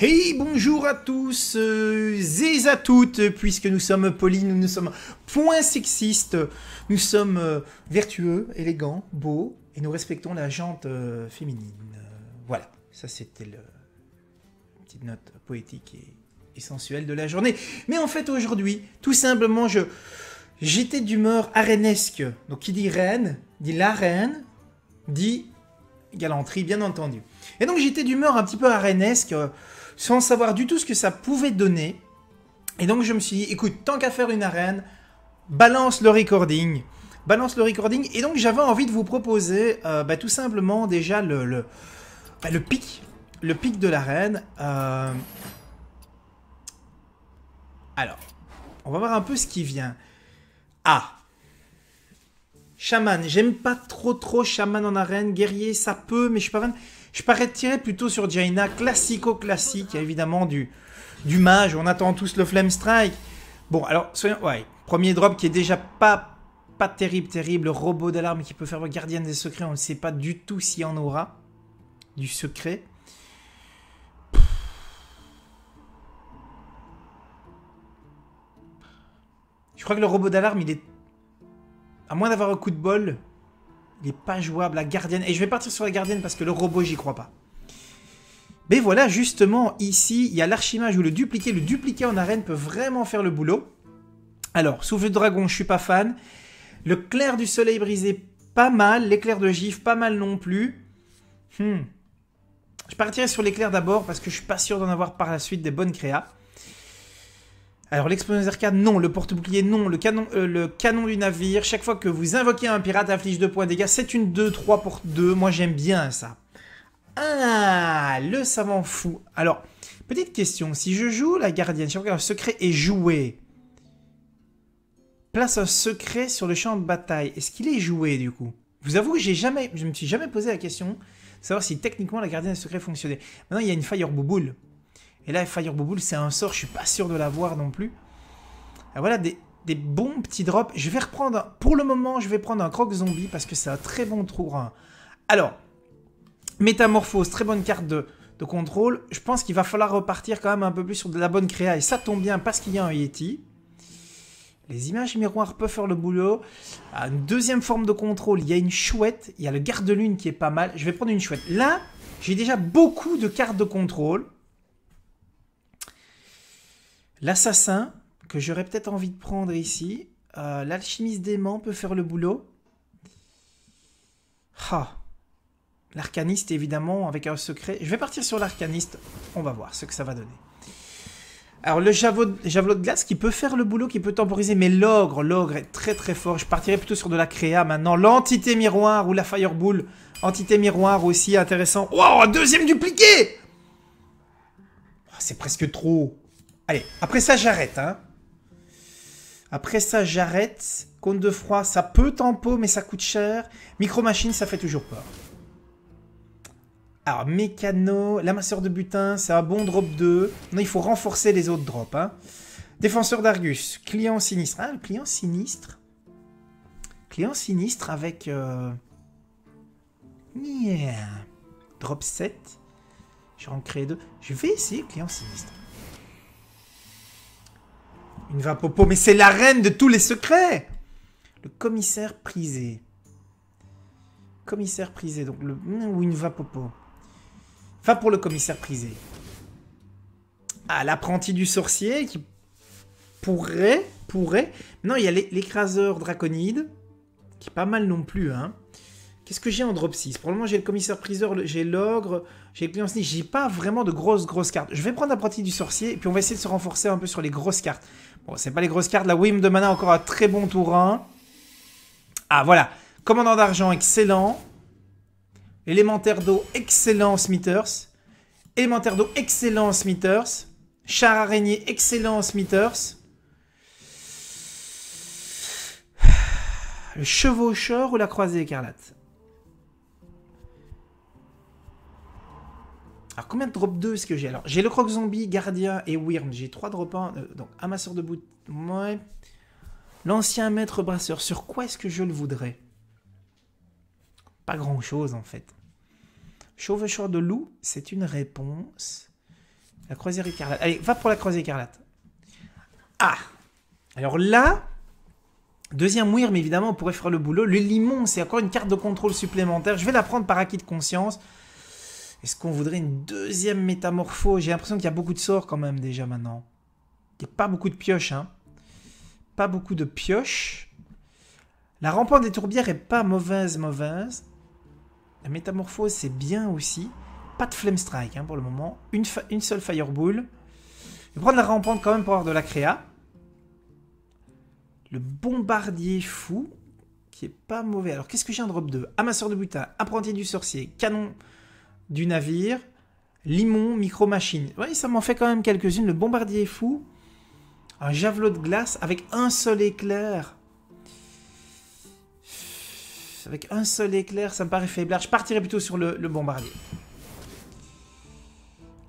Hey, bonjour à tous et à toutes, puisque nous sommes polis, nous ne sommes point sexistes, nous sommes vertueux, élégants, beaux, et nous respectons la jante féminine. Voilà, ça c'était une petite note poétique et sensuelle de la journée. Mais en fait aujourd'hui, tout simplement, j'étais d'humeur arénesque. Donc qui dit reine, dit la reine, dit galanterie, bien entendu. Et donc j'étais d'humeur un petit peu arénesque, sans savoir du tout ce que ça pouvait donner. Et donc je me suis dit, écoute, tant qu'à faire une arène, balance le recording. Balance le recording. Et donc j'avais envie de vous proposer tout simplement déjà le pic. Le pic de l'arène. Alors, on va voir un peu ce qui vient. Ah, chaman, j'aime pas trop chaman en arène. Guerrier, ça peut, mais je suis pas fan. Je partirais plutôt sur Jaina, classico-classique, évidemment, du mage, on attend tous le Flame Strike. Bon, alors, ouais, premier drop qui est déjà pas terrible, robot d'alarme qui peut faire gardienne des secrets, on ne sait pas du tout s'il y en aura, du secret. Je crois que le robot d'alarme, il est... À moins d'avoir un coup de bol... Il n'est pas jouable, la gardienne. Et je vais partir sur la gardienne parce que le robot, j'y crois pas. Mais voilà, justement, ici, il y a l'archimage ou le dupliqué. Le dupliqué en arène peut vraiment faire le boulot. Alors, souffle de dragon, je suis pas fan. Le clair du soleil brisé, pas mal. L'éclair de gif, pas mal non plus. Je partirai sur l'éclair d'abord parce que je suis pas sûr d'en avoir par la suite des bonnes créas. Alors l'explosion arcade, non. Le porte-bouclier, non. Le canon du navire. Chaque fois que vous invoquez un pirate, inflige 2 points de dégâts. C'est une 2-3 pour 2. Moi, j'aime bien ça. Ah, le savant fou. Alors, petite question. Si je joue la gardienne, chaque fois qu'un secret est joué, place un secret sur le champ de bataille. Est-ce qu'il est joué, du coup? Je vous avoue que je me suis jamais posé la question de savoir si techniquement la gardienne des secrets fonctionnait. Maintenant, il y a une Fire Bouboule. Et là, Fire Bouboule, c'est un sort, je suis pas sûr de l'avoir non plus. Alors voilà, des bons petits drops. Je vais reprendre, pour le moment, je vais prendre un croc zombie parce que c'est un très bon trou. Alors, métamorphose, très bonne carte de contrôle. Je pense qu'il va falloir repartir quand même un peu plus sur de la bonne créa. Et ça tombe bien parce qu'il y a un Yeti. Les images miroirs peuvent faire le boulot. Une deuxième forme de contrôle, il y a une chouette. Il y a le garde-lune qui est pas mal. Je vais prendre une chouette. Là, j'ai déjà beaucoup de cartes de contrôle. L'assassin, que j'aurais peut-être envie de prendre ici. L'alchimiste d'aimant peut faire le boulot. L'arcaniste, évidemment, avec un secret. Je vais partir sur l'arcaniste. On va voir ce que ça va donner. Alors, le javelot de glace qui peut faire le boulot, qui peut temporiser. Mais l'ogre est très fort. Je partirais plutôt sur de la créa maintenant. L'entité miroir ou la fireball. Entité miroir aussi, intéressant. Wow, un deuxième dupliqué! C'est presque trop. Allez, après ça, j'arrête. Après ça, j'arrête. Cône de froid, ça peut tempo, mais ça coûte cher. Micro-machine, ça fait toujours peur. Alors, mécano, l'amasseur de butin, c'est un bon drop 2. Non, il faut renforcer les autres drops. Défenseur d'Argus, client sinistre. Ah, le client sinistre. Client sinistre avec... Drop 7. Je vais en créer 2. Je vais essayer client sinistre. Une Vapopo, mais c'est la reine de tous les secrets. Le commissaire prisé. Commissaire prisé, donc ou une Vapopo. Va pour le commissaire prisé. Ah, l'apprenti du sorcier qui pourrait. Non, il y a l'écraseur draconide, qui est pas mal non plus. Qu'est-ce que j'ai en drop 6? Pour le moment, j'ai le commissaire priseur, j'ai l'ogre, j'ai le client sinistre. J'ai pas vraiment de grosses cartes. Je vais prendre l'apprenti du sorcier, et puis on va essayer de se renforcer un peu sur les grosses cartes. Bon, c'est pas les grosses cartes. La Wim de mana, encore un très bon tour 1. Ah, voilà. Commandant d'argent, excellent. Élémentaire d'eau, excellent, Smithers. Élémentaire d'eau, excellent, Smithers. Char araignée, excellent, Smithers. Le chevaucheur ou la croisée écarlate? Alors, combien de drop 2 est-ce que j'ai? Alors, j'ai le croc zombie, gardien et Wyrm. J'ai 3 drop 1. Donc, amasseur de bout. Ouais. L'ancien maître brasseur. Sur quoi est-ce que je le voudrais? Pas grand-chose, en fait. Chevaucheur de loup, c'est une réponse. La croisière écarlate. Allez, va pour la croisière écarlate. Ah! Alors là, deuxième weird, mais évidemment, on pourrait faire le boulot. Le limon, c'est encore une carte de contrôle supplémentaire. Je vais la prendre par acquis de conscience. Est-ce qu'on voudrait une deuxième métamorphose? J'ai l'impression qu'il y a beaucoup de sorts quand même déjà maintenant. Il n'y a pas beaucoup de pioches, hein. Pas beaucoup de pioches. La rampante des tourbières est pas mauvaise. La métamorphose, c'est bien aussi. Pas de flame strike hein, pour le moment. Une seule fireball. Je vais prendre la rampante quand même pour avoir de la créa. Le bombardier fou, qui est pas mauvais. Alors, qu'est-ce que j'ai en drop 2? Amasseur de butin, apprenti du sorcier, canon du navire, limon, micro-machine. Oui, ça m'en fait quand même quelques-unes. Le bombardier fou, un javelot de glace avec un seul éclair. Avec un seul éclair, ça me paraît faiblard. Je partirais plutôt sur le bombardier.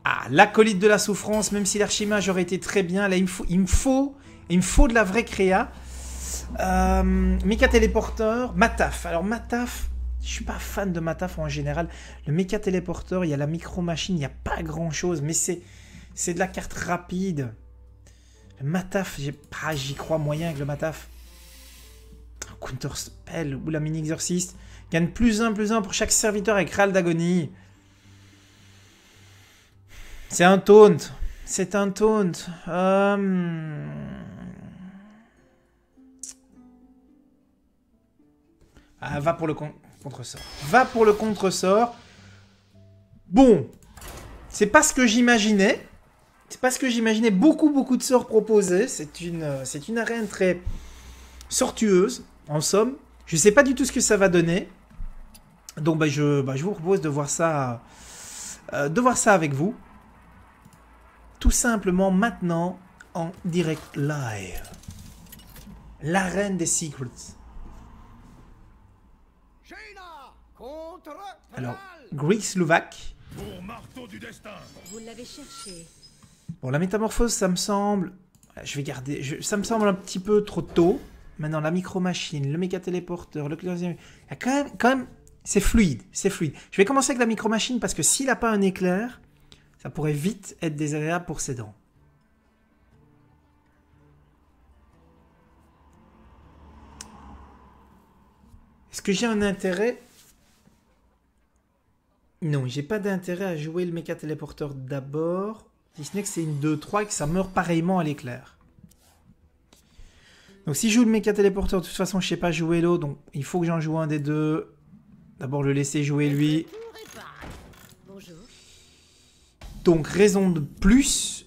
Ah, l'acolyte de la souffrance, même si l'archimage aurait été très bien. Là, il me faut de la vraie créa. Méca téléporteur, Mataf. Alors Mataf, je suis pas fan de Mataf en général. Le méca téléporteur, il y a la micro-machine, il n'y a pas grand-chose, mais c'est de la carte rapide. Le Mataf, j'y crois moyen avec le Mataf. Counter Spell ou la mini exorciste. Gagne +1/+1 pour chaque serviteur avec râle d'agonie. C'est un taunt. C'est un taunt. Ah, va pour le contre-sort. Va pour le contre-sort. Bon. C'est pas ce que j'imaginais. C'est pas ce que j'imaginais. Beaucoup de sorts proposés. C'est une arène très sortueuse, en somme. Je sais pas du tout ce que ça va donner. Donc je vous propose de voir ça avec vous. Tout simplement maintenant en direct live. L'arène des secrets. Alors, Greek Slovak. Vous l'avez cherché. Bon, la métamorphose, ça me semble... Je vais garder... Ça me semble un petit peu trop tôt. Maintenant, la micro-machine, le méga téléporteur, le deuxième... Il y a quand même... C'est fluide, c'est fluide. Je vais commencer avec la micro-machine parce que s'il n'a pas un éclair, ça pourrait vite être désagréable pour ses dents. Est-ce que j'ai un intérêt? Non, j'ai pas d'intérêt à jouer le méca téléporteur d'abord. Si ce n'est que c'est une 2-3 et que ça meurt pareillement à l'éclair. Donc si je joue le méca téléporteur, de toute façon je sais pas jouer l'autre, donc il faut que j'en joue un des deux. D'abord le laisser jouer lui. Donc raison de plus.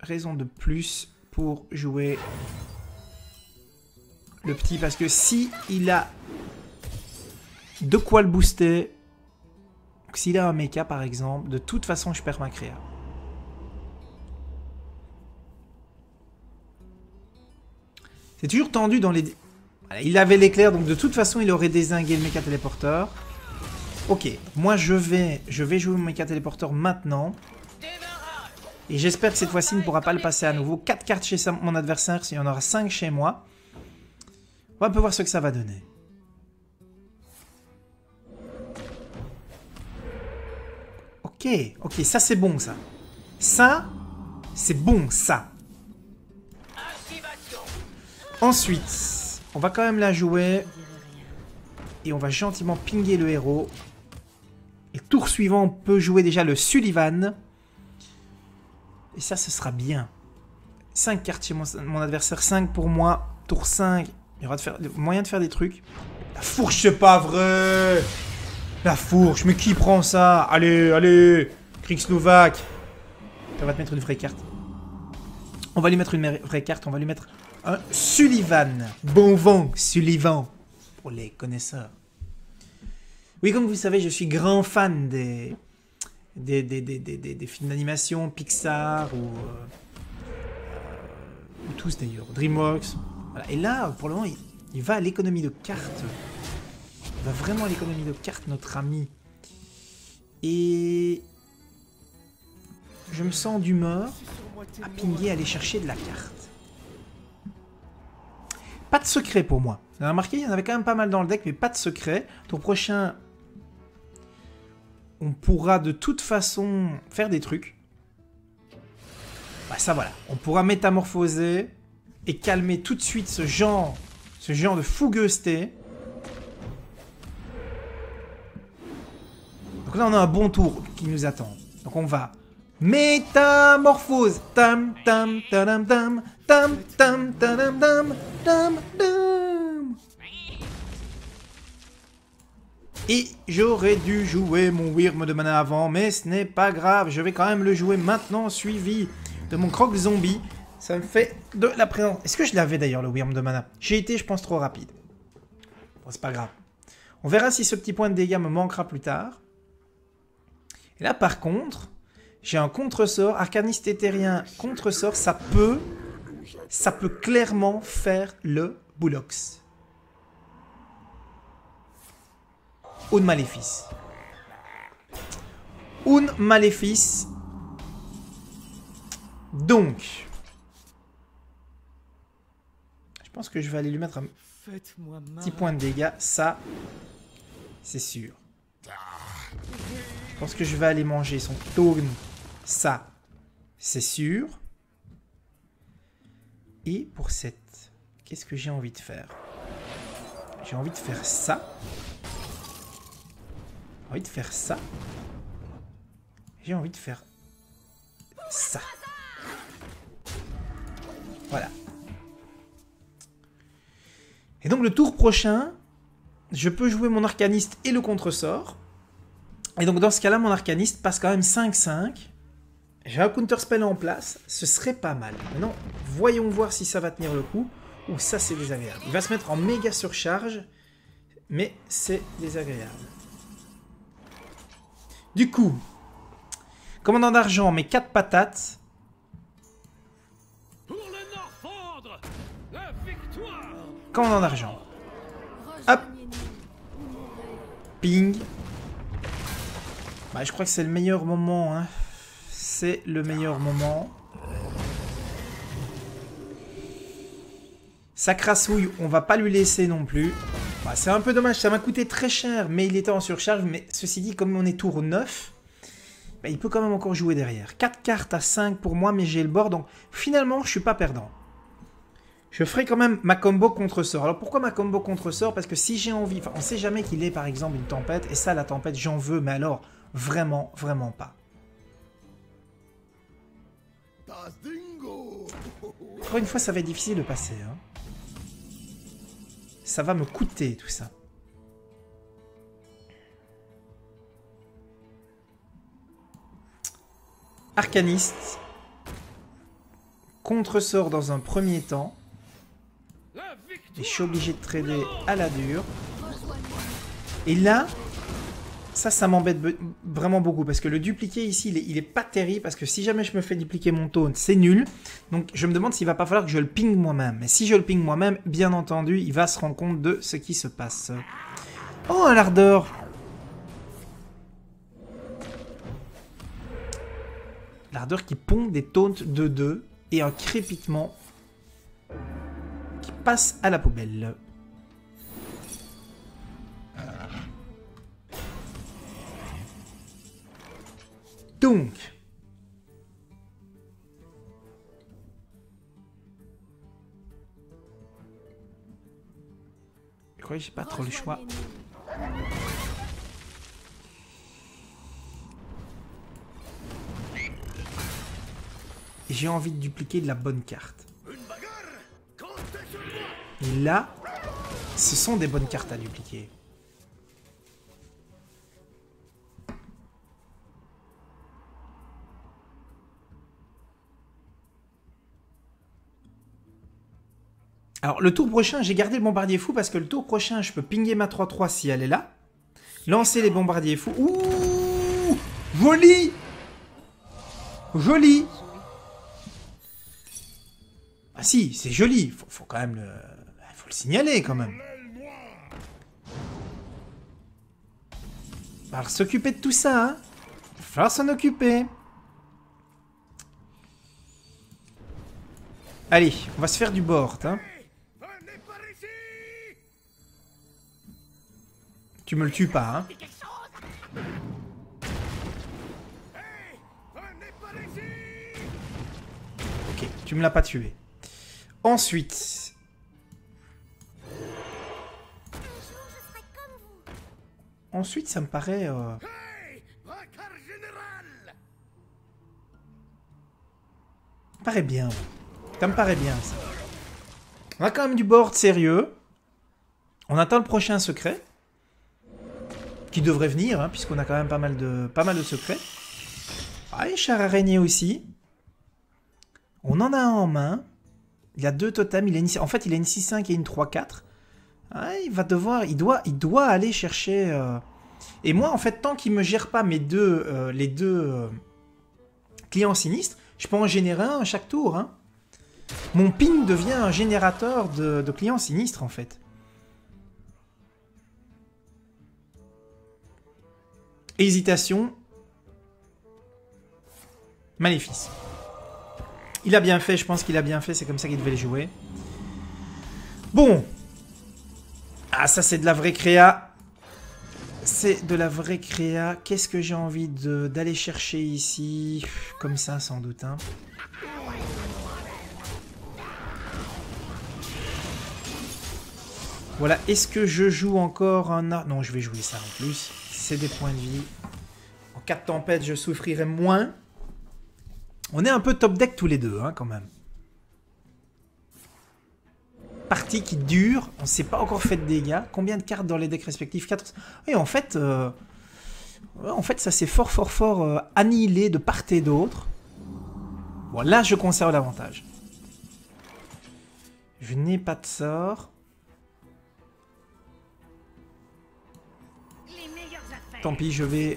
Raison de plus pour jouer le petit, parce que si il a de quoi le booster, s'il a un mecha par exemple, de toute façon je perds ma créa. C'est toujours tendu dans les... Il avait l'éclair, donc de toute façon il aurait dézingué le méca téléporteur. Ok, moi je vais jouer mon méca téléporteur maintenant. Et j'espère que cette fois-ci il ne pourra pas le passer à nouveau. 4 cartes chez mon adversaire, s'il y en aura 5 chez moi. On va un peu voir ce que ça va donner. Ok, ça c'est bon ça. Ça, c'est bon ça. Ensuite, on va quand même la jouer. Et on va gentiment pinguer le héros. Et tour suivant, on peut jouer déjà le Sullivan. Et ça, ce sera bien. 5 cartes chez mon adversaire, 5 pour moi. Tour 5, il y aura moyen de faire des trucs. La fourche, c'est pas vrai. La fourche, mais qui prend ça? Allez, Greek Slovak. On va te mettre une vraie carte. On va lui mettre une vraie carte, on va lui mettre un Sullivan. Bon vent, Sullivan. Pour les connaisseurs. Oui, comme vous savez, je suis grand fan des films d'animation, Pixar ou tous d'ailleurs, DreamWorks. Voilà. Et là, pour le moment, il va à l'économie de cartes. Il va vraiment à l'économie de cartes, notre ami. Et je me sens d'humeur à pinguer, aller chercher de la carte. Pas de secret pour moi. Vous avez remarqué, il y en avait quand même pas mal dans le deck, mais pas de secret. Ton prochain... on pourra de toute façon faire des trucs. Bah ça voilà, on pourra métamorphoser et calmer tout de suite ce genre de fougueusté. Donc là on a un bon tour qui nous attend. Donc on va métamorphose. Tam tam tam tam tam tam tam tam tam tam. Et j'aurais dû jouer mon Wyrm de mana avant, mais ce n'est pas grave, je vais quand même le jouer maintenant, suivi de mon croc zombie. Ça me fait de la présence. Est-ce que je l'avais d'ailleurs, le Wyrm de mana? J'ai été, je pense, trop rapide. Bon, c'est pas grave. On verra si ce petit point de dégâts me manquera plus tard. Et là, par contre, j'ai un contre-sort, Arcaniste éthérien, contre-sort, ça peut clairement faire le Boulox. Un Maléfice. Un Maléfice. Donc, je pense que je vais aller lui mettre un petit point de dégâts. Ça, c'est sûr. Je pense que je vais aller manger son tourne. Ça, c'est sûr. Et pour cette, qu'est-ce que j'ai envie de faire? J'ai envie de faire ça. J'ai envie de faire ça. J'ai envie de faire ça. Voilà. Et donc le tour prochain, je peux jouer mon arcaniste et le contre-sort. Et donc dans ce cas-là, mon arcaniste passe quand même 5-5. J'ai un counter-spell en place, ce serait pas mal. Maintenant, voyons voir si ça va tenir le coup. Ou ça, c'est désagréable. Il va se mettre en méga surcharge, mais c'est désagréable. Du coup, commandant d'argent, mes 4 patates. Commandant d'argent. Hop. Ping. Bah, je crois que c'est le meilleur moment. Hein. C'est le meilleur moment. Ça crassouille, on va pas lui laisser non plus. Bah, c'est un peu dommage, ça m'a coûté très cher, mais il était en surcharge. Mais ceci dit, comme on est tour 9, bah, il peut quand même encore jouer derrière. 4 cartes à 5 pour moi, mais j'ai le bord, donc finalement, je suis pas perdant. Je ferai quand même ma combo contre-sort. Alors pourquoi ma combo contre-sort? Parce que si j'ai envie, enfin, on sait jamais qu'il est par exemple une tempête, et ça, la tempête, j'en veux, mais alors, vraiment, vraiment pas. Encore une fois, ça va être difficile de passer, hein. Ça va me coûter tout ça. Arcaniste. Contre-sort dans un premier temps. Et je suis obligé de trader à la dure. Et là, ça m'embête vraiment beaucoup. Parce que le dupliqué ici, il est pas terrible. Parce que si jamais je me fais dupliquer mon taunt, c'est nul. Donc je me demande s'il va pas falloir que je le ping moi-même. Mais si je le ping moi-même, bien entendu, il va se rendre compte de ce qui se passe. Oh, un lardeur! L'ardeur qui pond des taunts de 2 et un crépitement qui passe à la poubelle. Donc, je crois que j'ai pas trop le choix. J'ai envie de dupliquer de la bonne carte. Et là, ce sont des bonnes cartes à dupliquer. Alors, le tour prochain, j'ai gardé le bombardier fou parce que le tour prochain, je peux pinguer ma 3-3 si elle est là. Lancer les bombardiers fous. Ouh! Joli! Joli! Ah si, c'est joli. Faut quand même le... Faut le signaler quand même. Il va falloir s'occuper de tout ça, hein. Il va falloir s'en occuper. Allez, on va se faire du board, hein. Tu me le tues pas, hein. Ok, tu me l'as pas tué. Ensuite... Ensuite, ça me paraît... paraît bien. Ça me paraît bien, ça. On a quand même du board sérieux. On attend le prochain secret. Qui devrait venir, hein, puisqu'on a quand même pas mal de secrets. Ah, et char araignée aussi. On en a un en main. Il a 2 totems. En fait, il a une 6-5 et une 3-4. Ah, il va devoir... Il doit aller chercher... Et moi, en fait, tant qu'il me gère pas les deux clients sinistres, je peux en générer un à chaque tour. Hein. Mon ping devient un générateur de clients sinistres, en fait. Hésitation. Maléfice. Il a bien fait, je pense qu'il a bien fait, c'est comme ça qu'il devait les jouer. Bon. Ah, ça c'est de la vraie créa. C'est de la vraie créa. Qu'est-ce que j'ai envie d'aller chercher ici? Comme ça, sans doute. Hein. Voilà, est-ce que je joue encore un... Non, je vais jouer ça en plus. C'est des points de vie. En cas de tempête, je souffrirai moins. On est un peu top deck tous les deux, hein, quand même. Partie qui dure. On ne s'est pas encore fait de dégâts. Combien de cartes dans les decks respectifs? 4. Et en fait, ça s'est fort annihilé de part et d'autre. Bon, là, je conserve l'avantage. Je n'ai pas de sort. Tant pis, je vais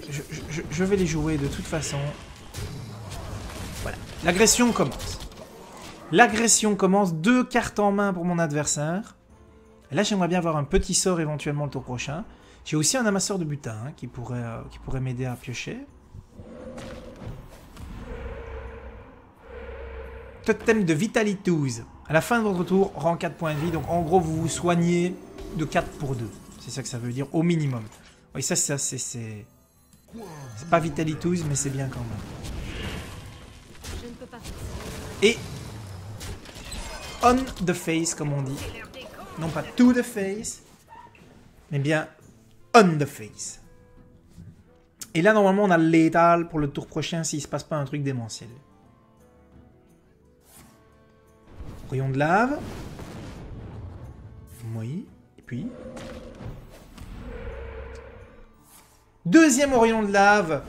les jouer de toute façon. Voilà. L'agression commence. L'agression commence. 2 cartes en main pour mon adversaire. Et là, j'aimerais bien avoir un petit sort éventuellement le tour prochain. J'ai aussi un amasseur de butin hein, qui pourrait m'aider à piocher. Totem de Vitalitus. À la fin de votre tour, rang 4 points de vie. Donc en gros, vous vous soignez de 4 pour 2. C'est ça que ça veut dire au minimum. Oui, ça c'est... C'est pas Vitalitus, mais c'est bien quand même. Je ne peux pas. Et... On the face, comme on dit. Non pas to the face, mais bien on the face. Et là, normalement, on a le létal pour le tour prochain s'il se passe pas un truc démentiel. Rayon de lave. Oui, et puis... Deuxième rayon de lave.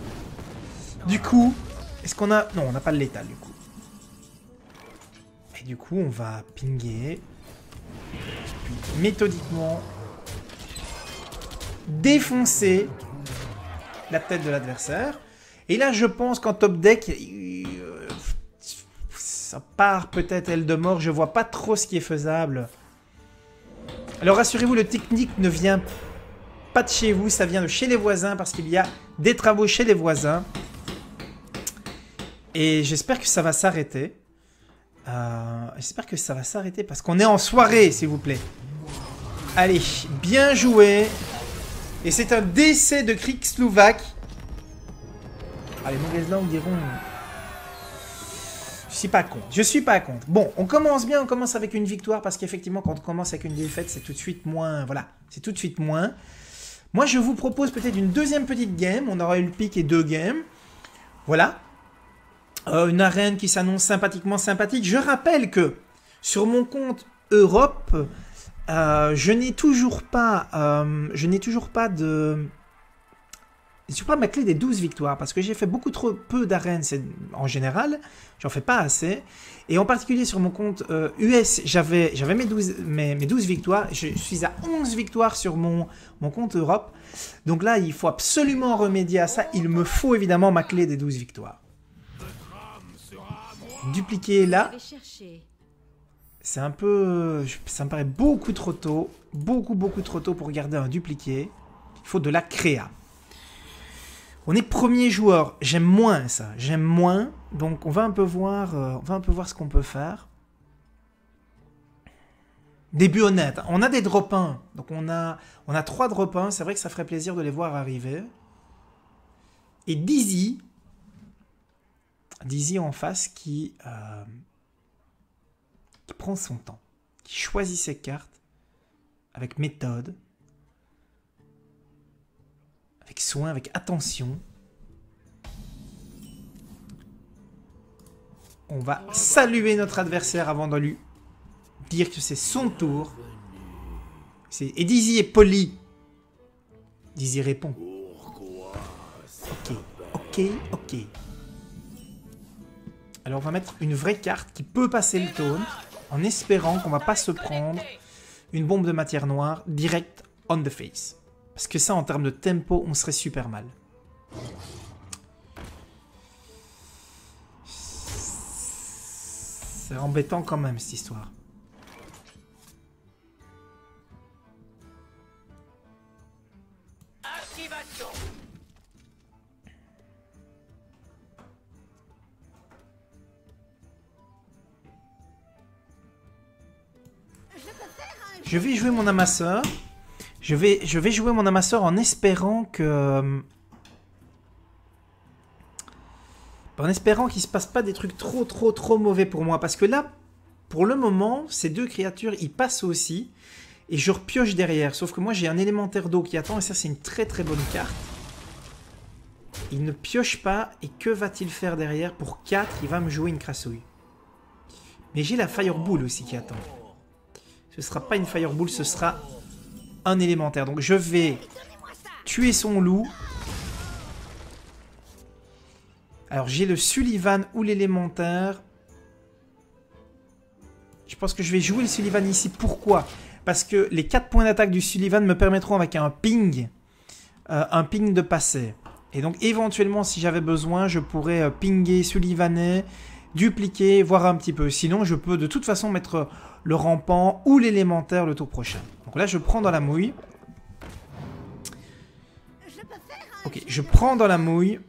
Du coup, est-ce qu'on a... Non, on n'a pas le létal, du coup. Et du coup, on va pinguer. Puis, méthodiquement, défoncer la tête de l'adversaire. Et là, je pense qu'en top deck, ça part peut-être Eldemort. Je vois pas trop ce qui est faisable. Alors, rassurez-vous, le technique ne vient pas de chez vous, ça vient de chez les voisins parce qu'il y a des travaux chez les voisins. Et j'espère que ça va s'arrêter. J'espère que ça va s'arrêter parce qu'on est en soirée, s'il vous plaît. Allez, bien joué. Et c'est un décès de Krik Slovaque. Ah, les mauvaises langues diront... Je suis pas contre. Je suis pas contre. Bon, on commence bien, on commence avec une victoire parce qu'effectivement, quand on commence avec une défaite, c'est tout de suite moins... Voilà, c'est tout de suite moins. Moi, je vous propose peut-être une deuxième petite game. On aura eu le pic et 2 games. Voilà. Une arène qui s'annonce sympathiquement sympathique. Je rappelle que sur mon compte Europe, je n'ai toujours pas ma clé des 12 victoires parce que j'ai fait beaucoup trop peu d'arènes en général. J'en fais pas assez. Et en particulier sur mon compte US, j'avais mes 12 victoires. Je suis à 11 victoires sur mon compte Europe. Donc là, il faut absolument remédier à ça. Il me faut évidemment ma clé des 12 victoires. Dupliquer là. C'est un peu... Ça me paraît beaucoup trop tôt. Beaucoup trop tôt pour garder un dupliqué. Il faut de la créa. On est premier joueur. J'aime moins ça. J'aime moins. Donc on va un peu voir ce qu'on peut faire. Début honnête. On a des drop 1. Donc on a 3 drop 1. C'est vrai que ça ferait plaisir de les voir arriver. Et Dizzy en face qui qui prend son temps, qui choisit ses cartes avec méthode, avec soin, avec attention. On va saluer notre adversaire avant de lui dire que c'est son tour. Et Dizzy est poli. Dizzy répond. Ok, ok, ok. Alors on va mettre une vraie carte qui peut passer le taunt en espérant qu'on va pas se prendre une bombe de matière noire direct on the face. Parce que ça, en termes de tempo, on serait super mal. C'est embêtant quand même, cette histoire. Je vais jouer mon amasseur. Je vais jouer mon amasseur en espérant que... En espérant qu'il ne se passe pas des trucs trop mauvais pour moi. Parce que là, pour le moment, ces deux créatures, ils passent aussi. Et je repioche derrière. Sauf que moi, j'ai un élémentaire d'eau qui attend. Et ça, c'est une très bonne carte. Il ne pioche pas. Et que va-t-il faire derrière? Pour 4, il va me jouer une crassouille. Mais j'ai la Fireball aussi qui attend. Ce ne sera pas une Fireball, ce sera un élémentaire. Donc je vais tuer son loup. Alors j'ai le Sullivan ou l'élémentaire. Je pense que je vais jouer le Sullivan ici. Pourquoi? Parce que les 4 points d'attaque du Sullivan me permettront avec un ping de passer. Et donc éventuellement si j'avais besoin, je pourrais pinguer Sullivanais, dupliquer, voir un petit peu. Sinon je peux de toute façon mettre le rampant ou l'élémentaire le tour prochain. Donc là je prends dans la mouille. Ok, je prends dans la mouille.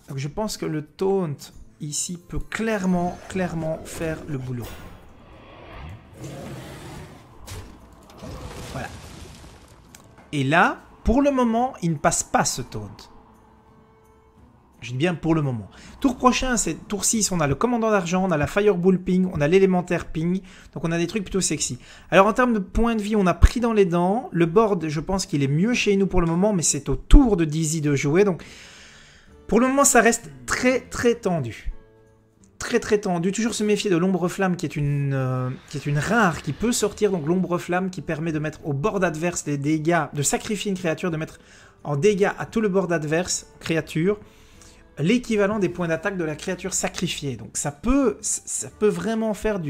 Donc je pense que le taunt ici peut clairement faire le boulot. Voilà. Et là, pour le moment, il ne passe pas ce taunt. Je dis bien pour le moment. Tour prochain, c'est tour 6, on a le commandant d'argent, on a la Fireball ping, on a l'élémentaire ping. Donc on a des trucs plutôt sexy. Alors en termes de points de vie, on a pris dans les dents. Le board, je pense qu'il est mieux chez nous pour le moment, mais c'est au tour de Dizzy de jouer. Donc pour le moment, ça reste très tendu. Très tendu. Toujours se méfier de l'ombre flamme qui est une rare qui peut sortir. Donc l'ombre flamme qui permet de mettre au board adverse les dégâts, de sacrifier une créature, de mettre en dégâts à tout le board adverse, créature, l'équivalent des points d'attaque de la créature sacrifiée. Donc ça peut vraiment faire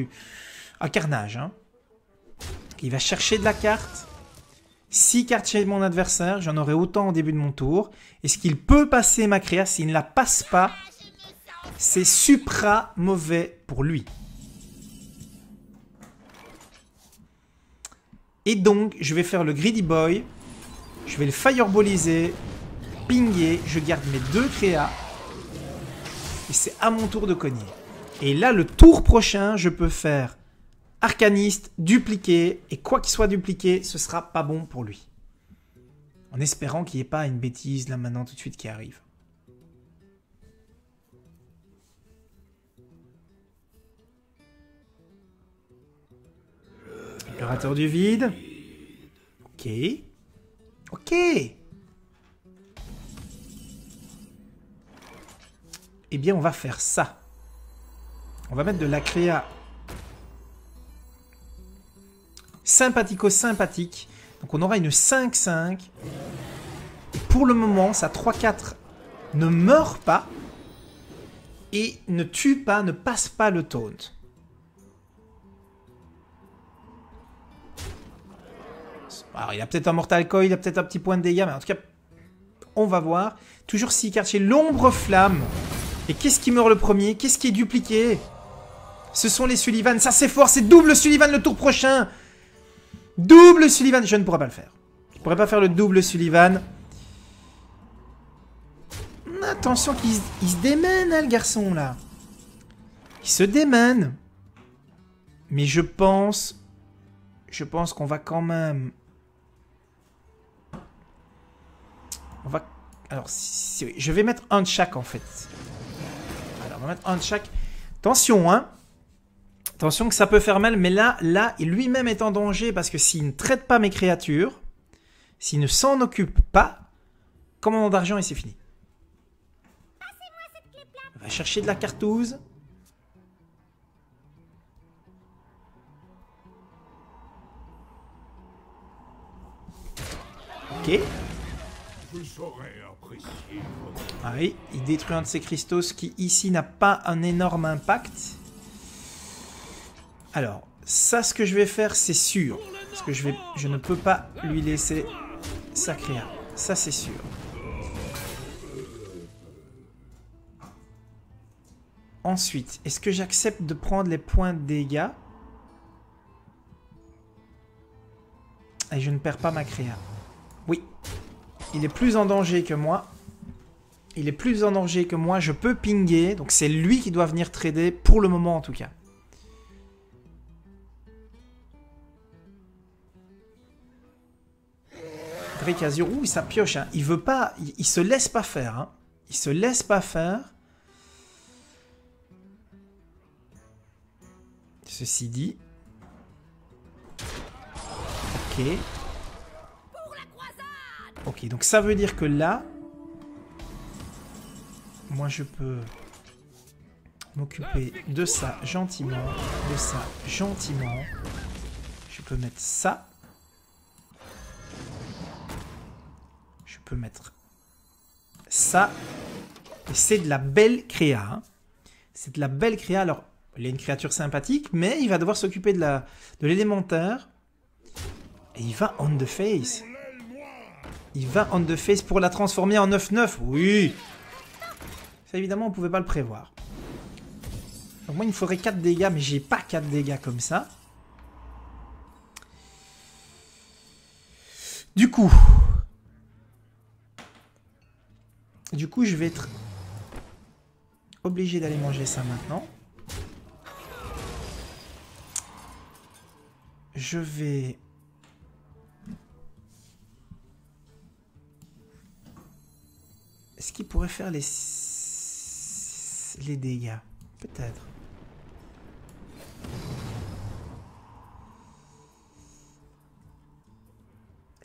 un carnage. Hein. Il va chercher de la carte. 6 cartes chez mon adversaire, j'en aurai autant au début de mon tour. Est-ce qu'il peut passer ma créa? S'il ne la passe pas, c'est supra mauvais pour lui. Et donc, je vais faire le Greedy Boy. Je vais le fireballiser, pinguer. Je garde mes 2 créas. Et c'est à mon tour de cogner. Et là, le tour prochain, je peux faire Arcaniste, dupliquer. Et quoi qu'il soit dupliqué, ce sera pas bon pour lui. En espérant qu'il n'y ait pas une bêtise là maintenant tout de suite qui arrive. Opérateur du vide. Ok. Ok. Eh bien, on va faire ça. On va mettre de la créa sympathico-sympathique. Donc, on aura une 5-5. Et pour le moment, sa 3-4 ne meurt pas et ne tue pas, ne passe pas le taunt. Alors, il a peut-être un Mortal Coil, il a peut-être un petit point de dégâts, mais en tout cas, on va voir. Toujours 6 cartes chez l'ombre flamme. Et qu'est-ce qui meurt le premier? Qu'est-ce qui est dupliqué? Ce sont les Sullivan. Ça, c'est fort, c'est double Sullivan le tour prochain. Double Sullivan. Je ne pourrais pas le faire. Je ne pourrais pas faire le double Sullivan. Attention qu'il se démène, hein, le garçon, là. Il se démène. Mais je pense qu'on va quand même... Alors, je vais mettre un de chaque, en fait. Alors, on va mettre un de chaque. Attention, hein. Attention que ça peut faire mal, mais là, il lui-même est en danger parce que s'il ne traite pas mes créatures, s'il ne s'en occupe pas, commandant d'argent et c'est fini. On va chercher de la cartouze. Ok. Ah oui, il détruit un de ses cristaux, ce qui ici n'a pas un énorme impact. Alors, ça, ce que je vais faire, c'est sûr. Parce que je ne peux pas lui laisser sa créa. Ça, c'est sûr. Ensuite, est-ce que j'accepte de prendre les points de dégâts? Et je ne perds pas ma créa. Oui. Il est plus en danger que moi. Il est plus en danger que moi. Je peux pinguer. Donc c'est lui qui doit venir trader, pour le moment en tout cas. Drake-Azur, ça pioche. Hein. Il veut pas. Il se laisse pas faire. Hein. Il se laisse pas faire. Ceci dit. Ok. Ok, donc ça veut dire que là, moi je peux m'occuper de ça gentiment, de ça gentiment. Je peux mettre ça. Je peux mettre ça. Et c'est de la belle créa. Hein. C'est de la belle créa. Alors, il est une créature sympathique, mais il va devoir s'occuper de l'élémentaire. Et il va on the face. Il va on the face pour la transformer en 9-9. Oui. Ça, évidemment, on ne pouvait pas le prévoir. Donc moi, il me faudrait 4 dégâts, mais j'ai pas 4 dégâts comme ça. Du coup, je vais être obligé d'aller manger ça maintenant. Je vais... Est-ce qu'il pourrait faire les dégâts? Peut-être.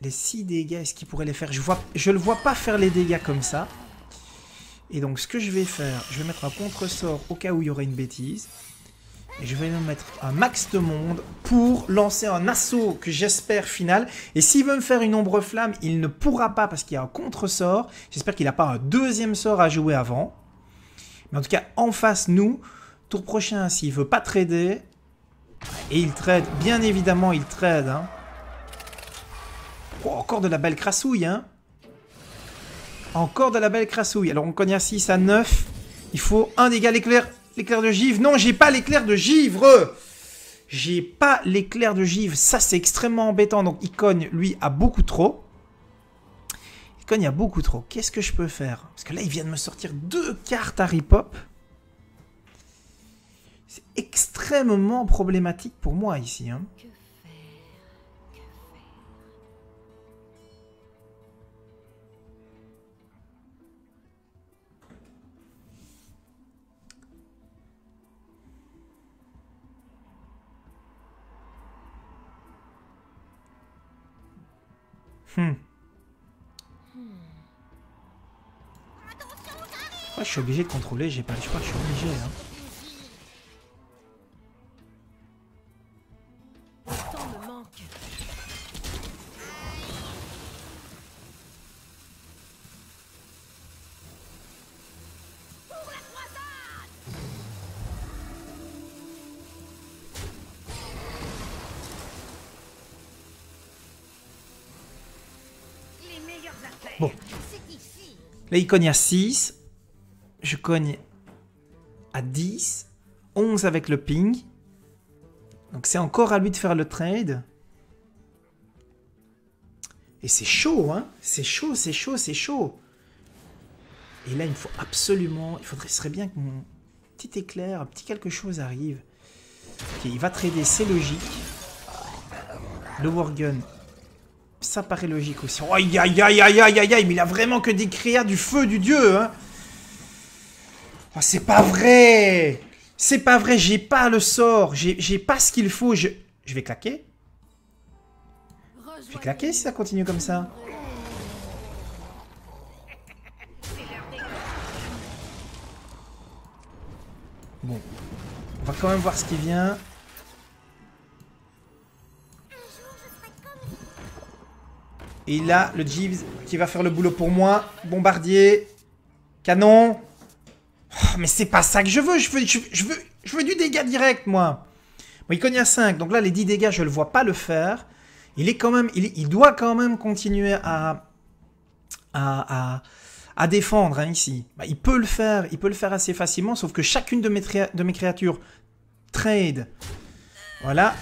Les 6 dégâts, est-ce qu'il pourrait les faire? Je le vois pas faire les dégâts comme ça. Et donc, ce que je vais faire, je vais mettre un contre-sort au cas où il y aurait une bêtise. Et je vais me mettre un max de monde pour lancer un assaut que j'espère final. Et s'il veut me faire une ombre flamme, il ne pourra pas parce qu'il y a un contre-sort. J'espère qu'il n'a pas un deuxième sort à jouer avant. Mais en tout cas, en face, nous, tour prochain, s'il ne veut pas trader, et il trade, bien évidemment, il trade. Hein. Oh, encore de la belle crassouille. Hein. Encore de la belle crassouille. Alors, on cogne à 6 à 9. Il faut un dégât l'éclair. L'éclair de givre. Non, j'ai pas l'éclair de givre. J'ai pas l'éclair de givre. Ça, c'est extrêmement embêtant. Donc, il cogne, lui, à beaucoup trop. Il cogne à beaucoup trop. Qu'est-ce que je peux faire? Parce que là, il vient de me sortir 2 cartes Harry Pop. C'est extrêmement problématique pour moi, ici. Hein. Je suis obligé de contrôler, j'ai pas le choix, je suis obligé. Hein. Bon. Là, il cogne à 6. Je cogne à 10. 11 avec le ping. Donc, c'est encore à lui de faire le trade. Et c'est chaud, hein. C'est chaud, c'est chaud, c'est chaud. Et là, il me faut absolument... ce serait bien que mon petit éclair, un petit quelque chose arrive. Ok, il va trader, c'est logique. Le Worgen... Ça paraît logique aussi. Aïe, aïe, aïe, aïe, aïe, aïe, aïe, mais il a vraiment que des créas du feu du dieu, hein. Oh, c'est pas vrai! C'est pas vrai, j'ai pas le sort. J'ai pas ce qu'il faut. Je vais claquer. Je vais claquer si ça continue comme ça. Bon. On va quand même voir ce qui vient. Et là, le Jeeves qui va faire le boulot pour moi. Bombardier. Canon. Oh, mais c'est pas ça que je veux. Je veux du dégât direct, moi. Bon, il cogne à 5. Donc là, les 10 dégâts, je le vois pas le faire. Il est quand même... Il doit quand même continuer à défendre, hein, ici. Bah, il peut le faire. Il peut le faire assez facilement. Sauf que chacune de mes créatures trade. Voilà.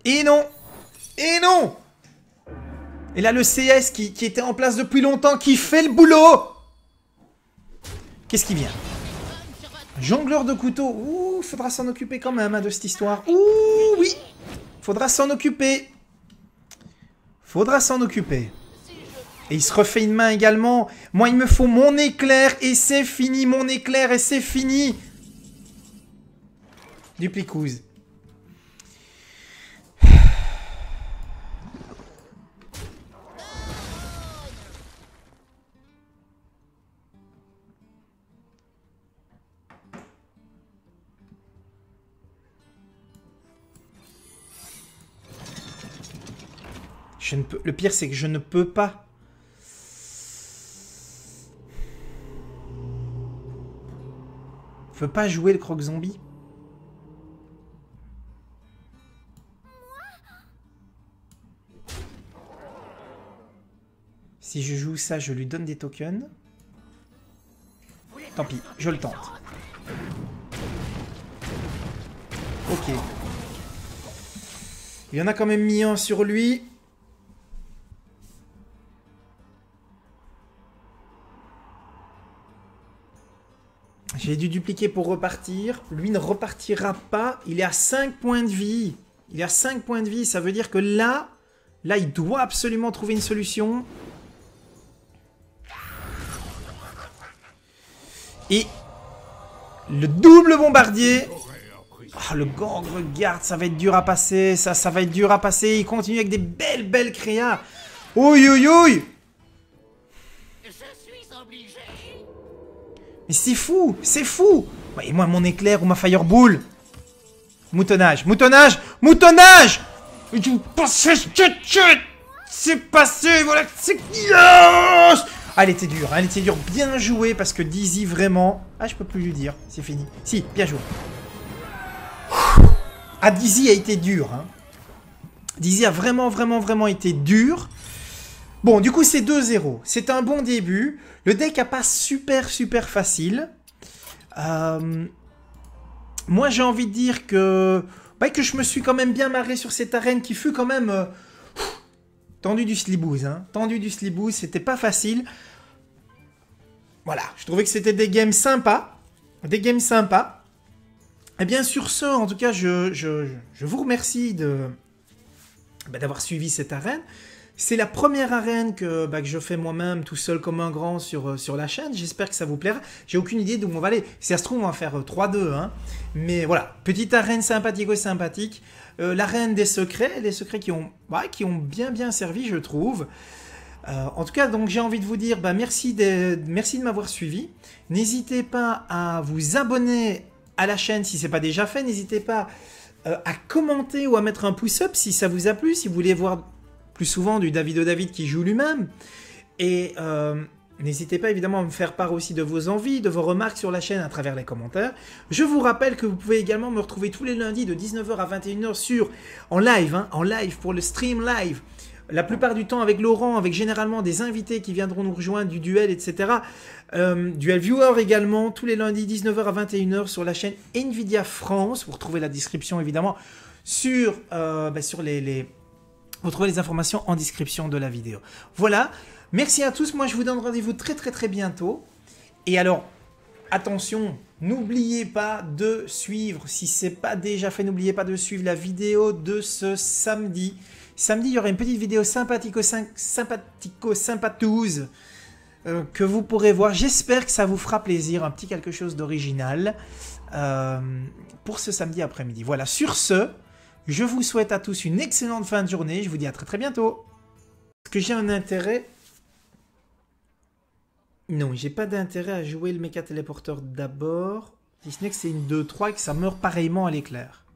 Et non! Et non! Et là, le CS qui était en place depuis longtemps, qui fait le boulot! Qu'est-ce qui vient? Jongleur de couteau. Ouh, faudra s'en occuper quand même, hein, de cette histoire. Ouh, oui! Faudra s'en occuper. Faudra s'en occuper. Et il se refait une main également. Moi, il me faut mon éclair et c'est fini. Mon éclair et c'est fini. Du plicouze. Je ne peux... Le pire, c'est que je ne peux pas. Je peux pas jouer le croque-zombie. Si je joue ça, je lui donne des tokens. Tant pis, je le tente. Ok. Il y en a quand même mis un sur lui. J'ai dû dupliquer pour repartir. Lui ne repartira pas. Il est à 5 points de vie. Il est à 5 points de vie. Ça veut dire que là, il doit absolument trouver une solution. Et le double bombardier. Oh, le gang, regarde, ça va être dur à passer. Ça va être dur à passer. Il continue avec des belles créas. Ouïe, ouïe, ouïe. Mais c'est fou, c'est fou. Et moi, mon éclair ou ma fireball. Moutonnage, moutonnage, moutonnage. C'est passé, voilà. C'est... Yes. Ah, elle était dure, bien joué parce que Dizzy vraiment... Ah, je peux plus lui dire, c'est fini. Si, bien joué. Ah, Dizzy a été dur, hein. Dizzy a vraiment été dur. Bon, du coup, c'est 2-0. C'est un bon début. Le deck a pas super facile. Moi, j'ai envie de dire que je me suis quand même bien marré sur cette arène qui fut quand même... tendu du slibouze, hein. Tendu du slibouze, c'était pas facile. Voilà, je trouvais que c'était des games sympas. Des games sympas. Et bien, sur ce, en tout cas, je vous remercie d'avoir suivi cette arène. C'est la première arène que je fais moi-même tout seul comme un grand sur la chaîne. J'espère que ça vous plaira. J'ai aucune idée d'où on va aller. Si ça se trouve, on va faire 3-2. Hein. Mais voilà, petite arène sympathique. L'arène des secrets qui ont bien servi, je trouve. En tout cas, donc j'ai envie de vous dire merci de m'avoir suivi. N'hésitez pas à vous abonner à la chaîne si ce n'est pas déjà fait. N'hésitez pas à commenter ou à mettre un pouce-up si ça vous a plu, si vous voulez voir plus souvent du David qui joue lui-même. Et n'hésitez pas évidemment à me faire part aussi de vos envies, de vos remarques sur la chaîne à travers les commentaires. Je vous rappelle que vous pouvez également me retrouver tous les lundis de 19h à 21h en live pour le stream live. La plupart du temps avec Laurent, avec généralement des invités qui viendront nous rejoindre, du duel, etc. Duel Viewer également, tous les lundis 19h à 21h sur la chaîne Nvidia France. Vous retrouvez la description évidemment sur les... Vous trouvez les informations en description de la vidéo. Voilà, merci à tous, moi je vous donne rendez-vous très bientôt. Et alors, attention, n'oubliez pas de suivre, si ce n'est pas déjà fait, n'oubliez pas de suivre la vidéo de ce samedi. Samedi, il y aura une petite vidéo sympathico-sympatouze que vous pourrez voir. J'espère que ça vous fera plaisir, un petit quelque chose d'original pour ce samedi après-midi. Voilà, sur ce, je vous souhaite à tous une excellente fin de journée. Je vous dis à très très bientôt. Est-ce que j'ai un intérêt? Non, j'ai pas d'intérêt à jouer le méca téléporteur d'abord. Si ce n'est que c'est une 2-3 et que ça meurt pareillement à l'éclair.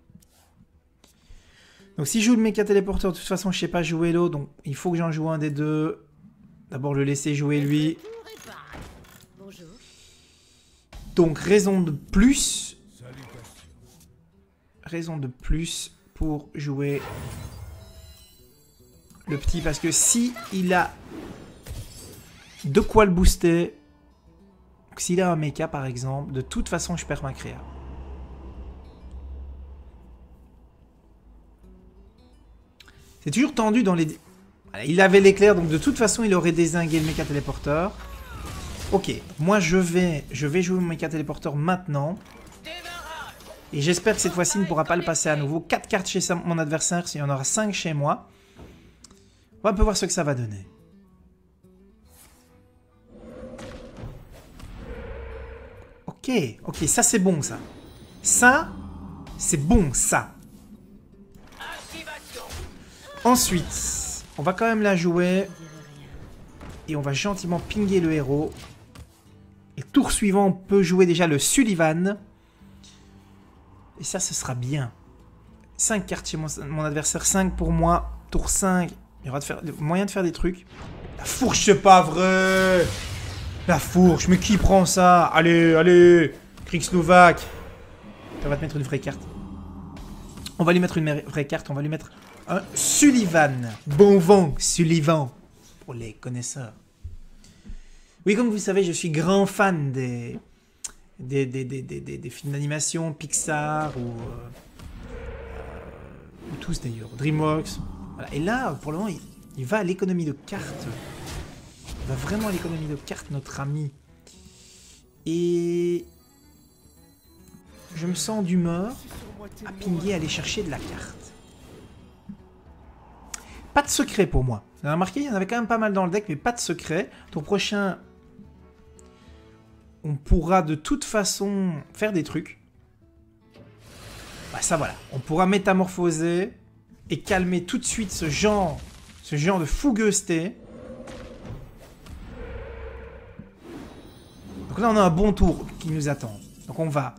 Donc si je joue le méca téléporteur, de toute façon je sais pas jouer l'autre, donc il faut que j'en joue un des deux. D'abord le laisser jouer lui. Donc raison de plus. Raison de plus pour jouer le petit, parce que si il a de quoi le booster, s'il a un mecha par exemple, de toute façon je perds ma créa. C'est toujours tendu dans les... Voilà, il avait l'éclair, donc de toute façon il aurait dézingué le méca téléporteur. Ok, moi je vais jouer mon méca téléporteur maintenant. Et j'espère que cette fois-ci il ne pourra pas le passer à nouveau. 4 cartes chez mon adversaire, s'il y en aura 5 chez moi. On va un peu voir ce que ça va donner. Ok, ok, ça c'est bon ça. Ça, c'est bon ça. Ensuite, on va quand même la jouer. Et on va gentiment pinguer le héros. Et tour suivant, on peut jouer déjà le Sullivan. Et ça, ce sera bien. 5 cartes chez mon adversaire, 5 pour moi. Tour 5, il y aura moyen de faire des trucs. La fourche, c'est pas vrai! La fourche, mais qui prend ça? Allez, allez! Krieg-Slovak! On va te mettre une vraie carte. On va lui mettre une vraie carte, on va lui mettre un Sullivan. Bon vent, Sullivan. Pour les connaisseurs. Oui, comme vous le savez, je suis grand fan des films d'animation, Pixar ou tous d'ailleurs, DreamWorks. Voilà. Et là, pour le moment, il va à l'économie de cartes. Il va vraiment à l'économie de cartes, notre ami. Et je me sens d'humeur à pinguer, aller chercher de la carte. Pas de secret pour moi. Vous avez remarqué, il y en avait quand même pas mal dans le deck, mais pas de secret. Tour prochain, on pourra de toute façon faire des trucs. Bah ça voilà, on pourra métamorphoser et calmer tout de suite ce genre de fougueusté. Donc là on a un bon tour qui nous attend. Donc on va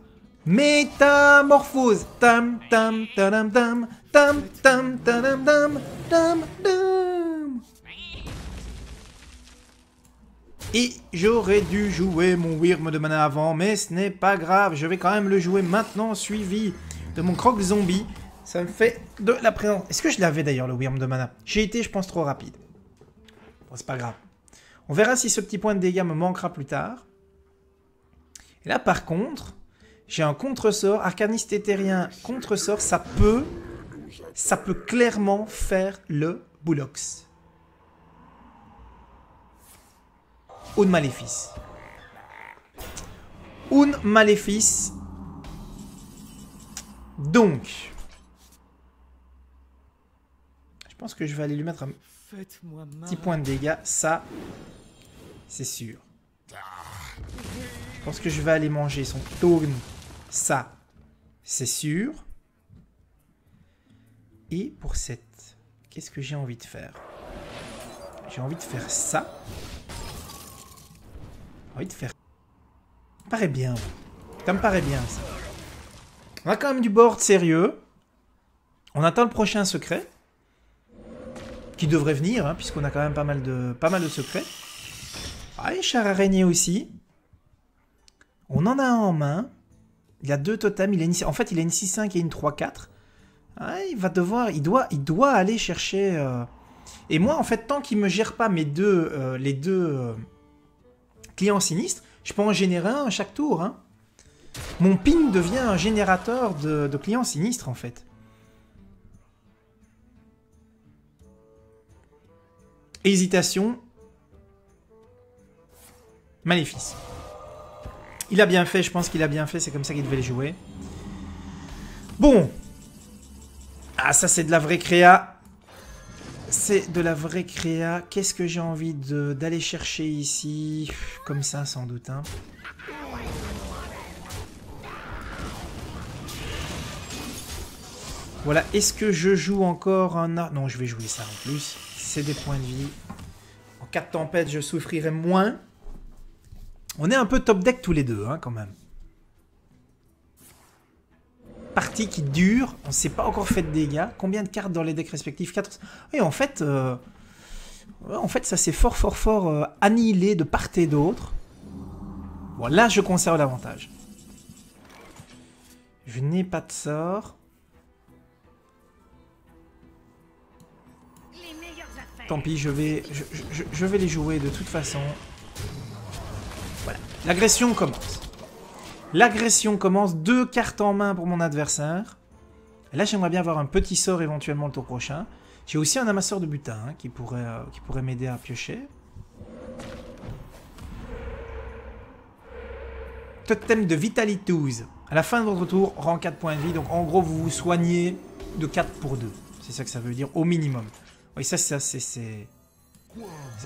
métamorphose. Tam tam tam tam tam tam tam tam tam tam. Et j'aurais dû jouer mon Wyrm de mana avant, mais ce n'est pas grave, je vais quand même le jouer maintenant, suivi de mon Croc Zombie. Ça me fait de la présence. Est-ce que je l'avais d'ailleurs, le Wyrm de mana? J'ai été, je pense, trop rapide. Bon, c'est pas grave. On verra si ce petit point de dégâts me manquera plus tard. Et là, par contre, j'ai un contre-sort, Arcaniste Éthérien, contre-sort, ça peut clairement faire le Boulox. Un Maléfice. Un Maléfice. Donc, je pense que je vais aller lui mettre un petit point de dégâts. Ça, c'est sûr. Je pense que je vais aller manger son tourne. Ça, c'est sûr. Et pour cette, qu'est-ce que j'ai envie de faire? J'ai envie de faire ça. J'ai envie de faire... Ça me paraît bien. Ça me paraît bien, ça. On a quand même du board sérieux. On attend le prochain secret. Qui devrait venir, hein, puisqu'on a quand même pas mal de secrets. Ah, et char araignée aussi. On en a un en main. Il a 2 totems. En fait, il a une 6-5 et une 3-4. Ah, il va devoir... Il doit aller chercher... Et moi, en fait, tant qu'il ne me gère pas les deux clients sinistres, je peux en générer un à chaque tour. Hein. Mon ping devient un générateur de clients sinistres, en fait. Hésitation. Maléfice. Il a bien fait, je pense qu'il a bien fait, c'est comme ça qu'il devait les jouer. Bon. Ah, ça c'est de la vraie créa. C'est de la vraie créa. Qu'est-ce que j'ai envie d'aller chercher ici? Comme ça, sans doute. Hein. Voilà, est-ce que je joue encore un... Non, je vais jouer ça en plus. C'est des points de vie. En cas de tempête, je souffrirai moins. On est un peu top deck tous les deux, hein, quand même. Partie qui dure. On ne s'est pas encore fait de dégâts. Combien de cartes dans les decks respectifs? 4. Oui, en fait, ça s'est fort annihilé de part et d'autre. Bon, là, je conserve l'avantage. Je n'ai pas de sort. Tant pis, je vais les jouer de toute façon. Voilà. L'agression commence. L'agression commence. 2 cartes en main pour mon adversaire. Et là, j'aimerais bien avoir un petit sort éventuellement le tour prochain. J'ai aussi un amasseur de butin hein, qui pourrait m'aider à piocher. Totem de Vitalitus. À la fin de votre tour, rend 4 points de vie. Donc en gros, vous vous soignez de 4 pour 2. C'est ça que ça veut dire au minimum. Oui, ça c'est... C'est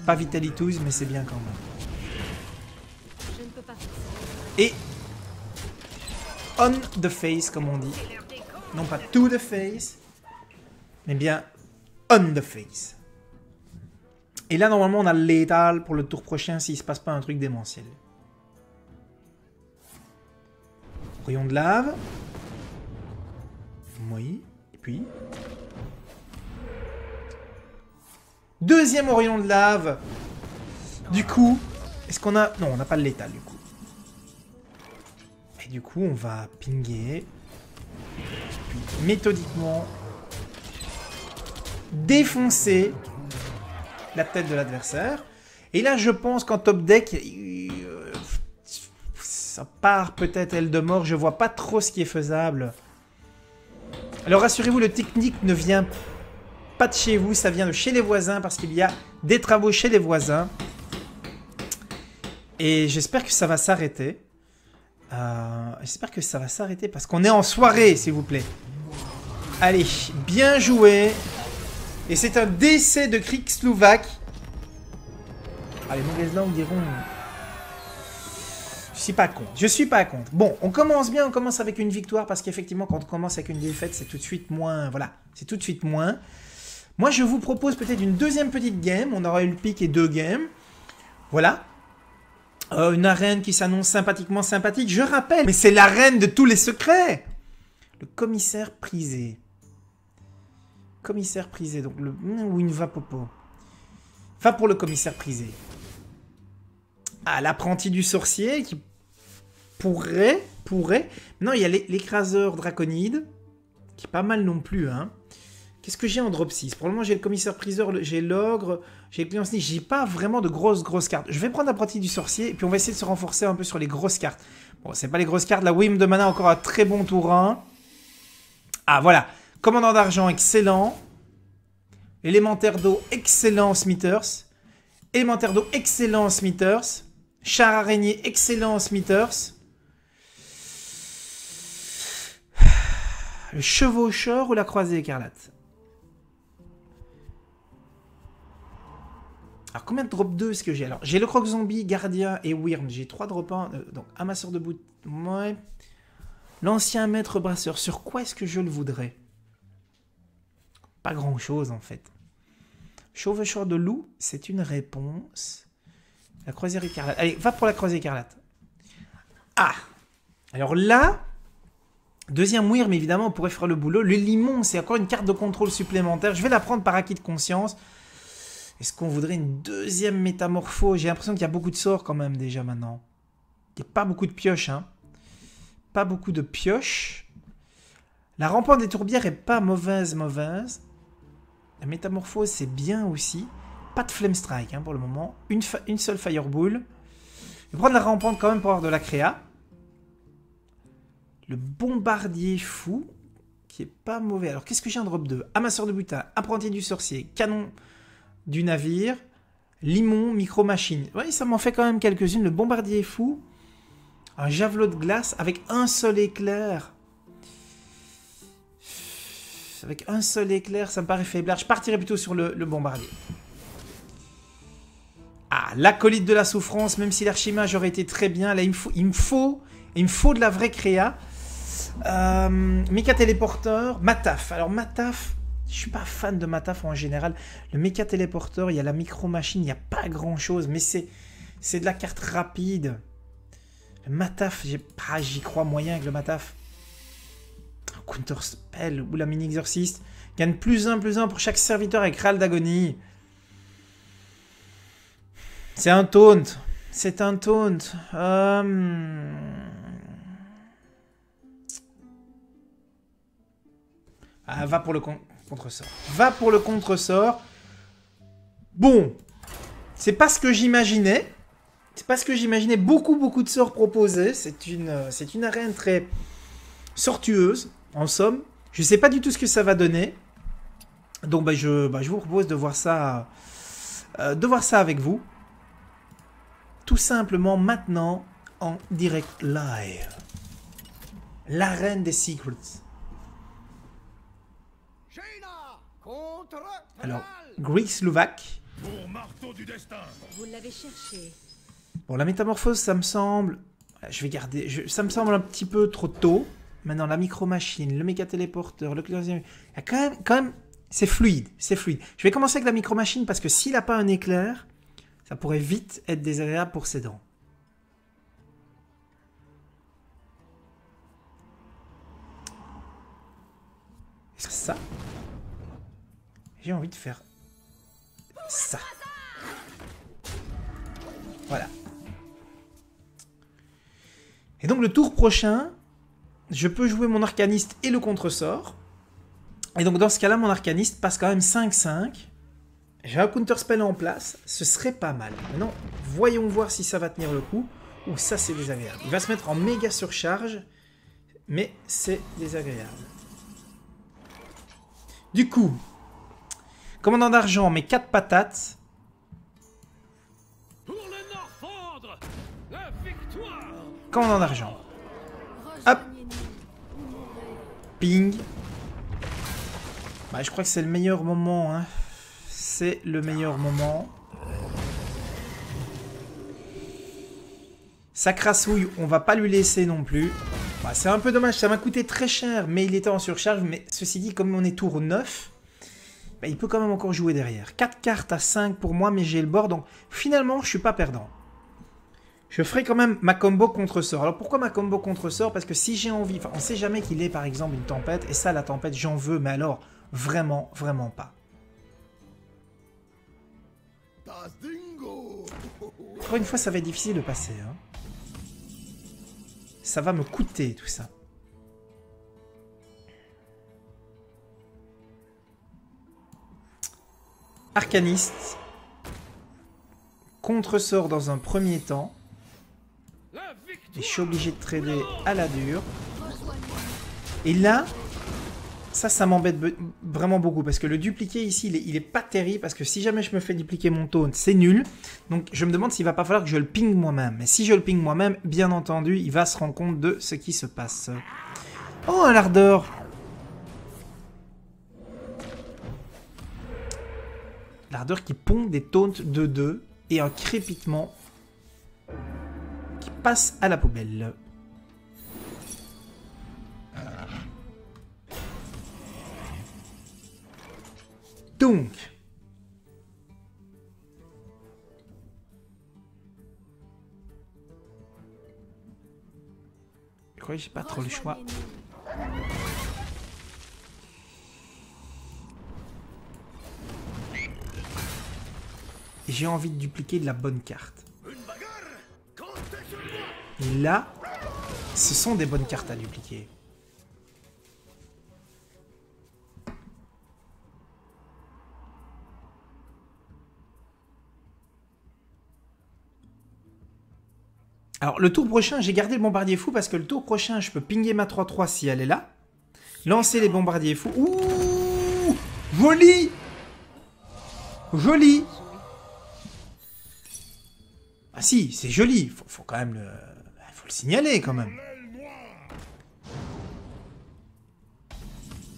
pas Vitalitus, mais c'est bien quand même. Je ne peux pas. Et... On the face, comme on dit. Non pas to the face, mais bien on the face. Et là, normalement, on a le létal pour le tour prochain s'il se passe pas un truc démentiel. Rayon de lave. Oui, et puis... Deuxième rayon de lave. Du coup, est-ce qu'on a... Non, on n'a pas le létal, du coup. Et du coup, on va pinguer. Puis, méthodiquement, défoncer la tête de l'adversaire. Et là, je pense qu'en top deck, ça part peut-être Eldemort. Je vois pas trop ce qui est faisable. Alors, rassurez-vous, le technique ne vient pas de chez vous, ça vient de chez les voisins parce qu'il y a des travaux chez les voisins. Et j'espère que ça va s'arrêter. J'espère que ça va s'arrêter parce qu'on est en soirée, s'il vous plaît. Allez, bien joué. Et c'est un décès de Krik Slouvak. Ah, les mauvaises langues diront... Je suis pas contre. Je suis pas contre. Bon, on commence bien, on commence avec une victoire parce qu'effectivement, quand on commence avec une défaite, c'est tout de suite moins... Voilà, c'est tout de suite moins. Moi, je vous propose peut-être une deuxième petite game. On aura eu le pic et 2 games. Voilà. Une arène qui s'annonce sympathiquement sympathique. Je rappelle, mais c'est l'arène de tous les secrets. Le commissaire prisé. Commissaire prisé. Donc, ou une vapopo. Va pour le commissaire prisé. Ah, l'apprenti du sorcier qui pourrait. Non, il y a l'écraseur draconide. Qui est pas mal non plus, hein. Qu'est-ce que j'ai en drop 6? Probablement j'ai le commissaire priseur, j'ai l'ogre, j'ai le client sneak. J'ai pas vraiment de grosses cartes. Je vais prendre l'apprenti du sorcier et puis on va essayer de se renforcer un peu sur les grosses cartes. Bon, c'est pas les grosses cartes. La Wim de mana, encore un très bon tour 1. Ah, voilà. Commandant d'argent, excellent. Élémentaire d'eau, excellent, Smithers. Élémentaire d'eau, excellent, Smithers. Char araignée, excellent, Smithers. Le chevaucheur ou la croisée écarlate? Alors, combien de drop 2 est-ce que j'ai? Alors, j'ai le croc zombie, gardien et Wyrm. J'ai 3 drop 1. Donc, amasseur de bout. Ouais. L'ancien maître brasseur. Sur quoi est-ce que je le voudrais? Pas grand-chose, en fait. Chevaucheur de loup, c'est une réponse. La croisière écarlate. Allez, va pour la croisière écarlate. Ah! Alors là, deuxième Wyrm, évidemment, on pourrait faire le boulot. Le limon, c'est encore une carte de contrôle supplémentaire. Je vais la prendre par acquis de conscience. Est-ce qu'on voudrait une deuxième métamorphose? J'ai l'impression qu'il y a beaucoup de sorts quand même déjà maintenant. Il n'y a pas beaucoup de pioches, hein. Pas beaucoup de pioches. La rampante des tourbières est pas mauvaise. La métamorphose, c'est bien aussi. Pas de Flame Strike, hein, pour le moment. Une seule Fireball. Je vais prendre la rampante quand même pour avoir de la créa. Le bombardier fou, qui est pas mauvais. Alors, qu'est-ce que j'ai en drop 2? Amasseur de butin, apprenti du sorcier, canon du navire, limon, micro-machine. Oui, ça m'en fait quand même quelques-unes. Le bombardier fou. Un javelot de glace avec un seul éclair. Avec un seul éclair, ça me paraît faiblard. Je partirais plutôt sur le bombardier. Ah, l'acolyte de la souffrance, même si l'archimage aurait été très bien. Là, il me faut de la vraie créa. Méca téléporteur. Mataf. Alors, Mataf, je suis pas fan de Mataf en général. Le méca téléporteur, il y a la micro-machine, il n'y a pas grand-chose. Mais c'est de la carte rapide. Le Mataf, j'y crois moyen avec le Mataf. Counter Spell ou la mini exorciste. Gagne +1/+1 pour chaque serviteur avec râle d'agonie. C'est un taunt. C'est un taunt. Ah, va pour le contre-sort. Va pour le contre-sort. Bon. C'est pas ce que j'imaginais. C'est pas ce que j'imaginais. Beaucoup de sorts proposés. C'est une arène très sortueuse. En somme, je ne sais pas du tout ce que ça va donner. Donc je vous propose de voir ça avec vous. Tout simplement maintenant en direct live. L'arène des secrets. Alors, Greek Slovak. Vous l'avez cherché. Bon, la métamorphose, ça me semble... Je vais garder... Ça me semble un petit peu trop tôt. Maintenant, la micro-machine, le méca téléporteur, le closier... Il y a quand même... C'est fluide, c'est fluide. Je vais commencer avec la micro-machine parce que s'il n'a pas un éclair, ça pourrait vite être désagréable pour ses dents. Ça. J'ai envie de faire ça. Voilà. Et donc le tour prochain, je peux jouer mon arcaniste et le contre-sort. Et donc dans ce cas-là, mon arcaniste passe quand même 5-5. J'ai un counter-spell en place, ce serait pas mal. Maintenant, voyons voir si ça va tenir le coup. Ou ça, c'est désagréable. Il va se mettre en méga surcharge, mais c'est désagréable. Du coup, commandant d'argent, mes 4 patates. Commandant d'argent. Hop. Ping. Bah, je crois que c'est le meilleur moment. Hein. C'est le meilleur moment. Ça crassouille, on va pas lui laisser non plus. Bah, c'est un peu dommage, ça m'a coûté très cher, mais il était en surcharge. Mais ceci dit, comme on est tour 9, bah, il peut quand même encore jouer derrière. 4 cartes à 5 pour moi, mais j'ai le bord, donc finalement, je suis pas perdant. Je ferai quand même ma combo contre-sort. Alors pourquoi ma combo contre-sort? Parce que si j'ai envie, enfin on sait jamais qu'il est par exemple une tempête, et ça la tempête j'en veux, mais alors vraiment, vraiment pas. Encore une fois ça va être difficile de passer. Hein. Ça va me coûter tout ça. Arcaniste. Contre-sort dans un premier temps. Et je suis obligé de trader à la dure. Et là, ça m'embête vraiment beaucoup. Parce que le dupliqué ici, il est pas terrible. Parce que si jamais je me fais dupliquer mon taunt, c'est nul. Donc je me demande s'il va pas falloir que je le ping moi-même. Mais si je le ping moi-même, bien entendu, il va se rendre compte de ce qui se passe. Oh, un lardeur! L'ardeur qui pond des taunts de 2 et un crépitement qui passe à la poubelle. Donc, je crois que j'ai pas trop le choix. J'ai envie de dupliquer de la bonne carte. Et là, ce sont des bonnes cartes à dupliquer. Alors, le tour prochain, j'ai gardé le bombardier fou parce que le tour prochain, je peux pinguer ma 3-3 si elle est là. Lancer les bombardiers fous. Ouh! Joli! Joli! Ah si, c'est joli. Faut quand même le... Faut le signaler quand même.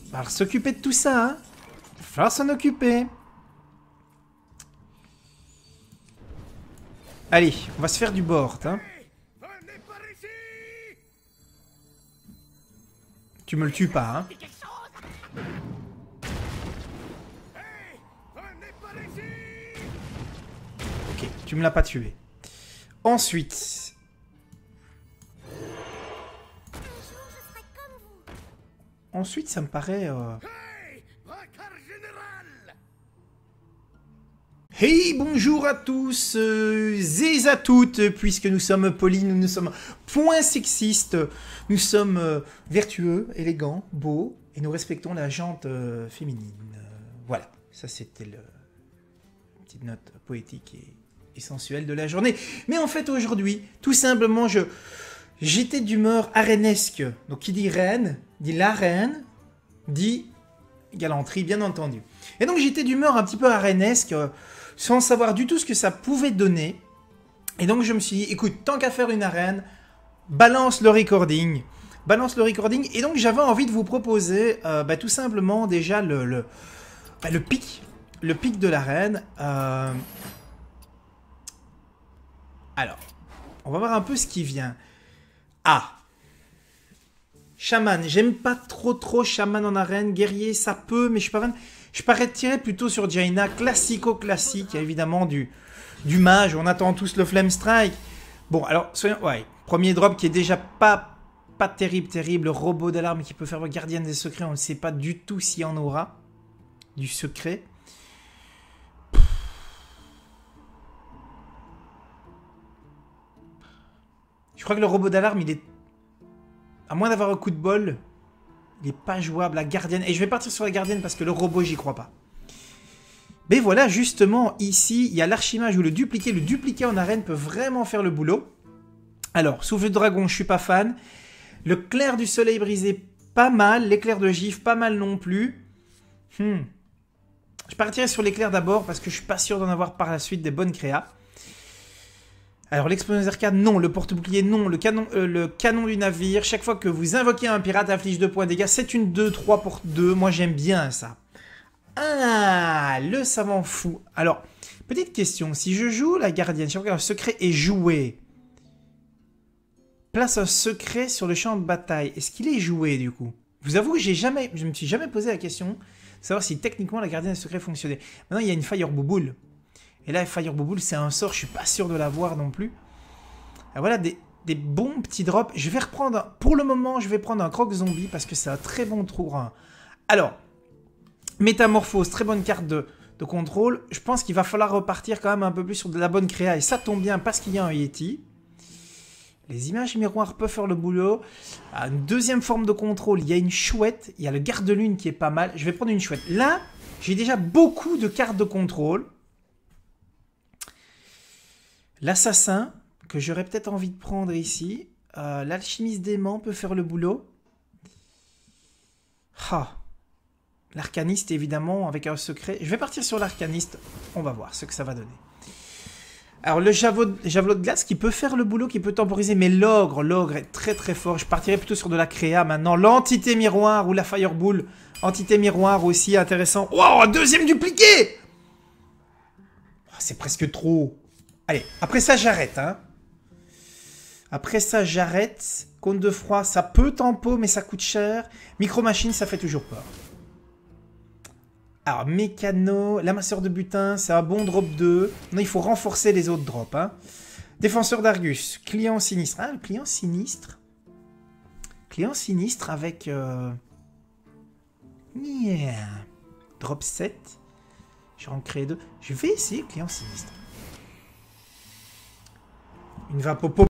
Il va falloir s'occuper de tout ça, hein. Il va falloir s'en occuper. Allez, on va se faire du board, hein. Tu me le tues pas, hein. Ok, tu me l'as pas tué. Ensuite... Ensuite, ça me paraît... Hey, bonjour à tous et à toutes, puisque nous sommes polis, nous ne sommes point sexistes, nous sommes vertueux, élégants, beaux, et nous respectons la jante féminine. Voilà, ça c'était la petite note poétique et sensuelle de la journée. Mais en fait, aujourd'hui, tout simplement, j'étais d'humeur arénesque. Donc, qui dit reine, dit la reine, dit galanterie, bien entendu. Et donc, j'étais d'humeur un petit peu arénesque, sans savoir du tout ce que ça pouvait donner. Et donc, je me suis dit, écoute, tant qu'à faire une arène, balance le recording. Balance le recording. Et donc, j'avais envie de vous proposer, tout simplement, déjà, le pic. Le pic de l'arène. Alors, on va voir un peu ce qui vient. Ah, chaman, j'aime pas trop chaman en arène, guerrier ça peut, mais je suis pas fan. Je parais tirer plutôt sur Jaina, classique, évidemment du mage, on attend tous le Flame Strike. Bon, alors, soyons, ouais, premier drop qui est déjà pas terrible, robot d'alarme qui peut faire gardienne des secrets, on ne sait pas du tout s'il y en aura, du secret. Je crois que le robot d'alarme, il est... À moins d'avoir un coup de bol, il n'est pas jouable. La gardienne... Et je vais partir sur la gardienne parce que le robot, j'y crois pas. Mais voilà, justement, ici, il y a l'archimage ou le dupliqué. Le dupliqué en arène peut vraiment faire le boulot. Alors, souffle de dragon, je suis pas fan. Le clair du soleil brisé, pas mal. L'éclair de gifle, pas mal non plus. Je partirai sur l'éclair d'abord parce que je suis pas sûr d'en avoir par la suite des bonnes créas. Alors, l'explosion des arcades, non. Le porte-bouclier, non. Le canon du navire. Chaque fois que vous invoquez un pirate, inflige 2 points de dégâts. C'est une 2-3 pour 2. Moi, j'aime bien ça. Ah, le savant fou. Alors, petite question. Si je joue la gardienne, chaque fois qu'un secret est joué, place un secret sur le champ de bataille. Est-ce qu'il est joué, du coup? Vous avouez que je me suis jamais posé la question de savoir si techniquement la gardienne des secrets fonctionnait. Maintenant, il y a une Fire Bouboule. Et là, Fire Bouboule, c'est un sort, je suis pas sûr de l'avoir non plus. Alors voilà, des bons petits drops. Je vais reprendre, pour le moment, je vais prendre un croc zombie parce que c'est un très bon trou. Alors, métamorphose, très bonne carte de contrôle. Je pense qu'il va falloir repartir quand même un peu plus sur de la bonne créa. Et ça tombe bien parce qu'il y a un Yeti. Les images miroirs peuvent faire le boulot. Une deuxième forme de contrôle, il y a une chouette. Il y a le garde-lune qui est pas mal. Je vais prendre une chouette. Là, j'ai déjà beaucoup de cartes de contrôle. L'assassin, que j'aurais peut-être envie de prendre ici. L'alchimiste d'aimant peut faire le boulot. L'arcaniste, évidemment, avec un secret. Je vais partir sur l'arcaniste. On va voir ce que ça va donner. Alors, le javelot de glace qui peut faire le boulot, qui peut temporiser. Mais l'ogre est très fort. Je partirai plutôt sur de la créa maintenant. L'entité miroir ou la fireball. Entité miroir aussi, intéressant. Wow, un deuxième dupliqué! C'est presque trop. Allez, après ça, j'arrête. Hein. Après ça, j'arrête. Cône de froid, ça peut tempo, mais ça coûte cher. Micro-machine, ça fait toujours peur. Alors, mécano, l'amasseur de butin, c'est un bon drop 2. Non, il faut renforcer les autres drops. Hein. Défenseur d'Argus, client sinistre. Ah, le client sinistre. Client sinistre avec... Drop 7. Je vais en créer 2. Je vais essayer client sinistre. Une vapopo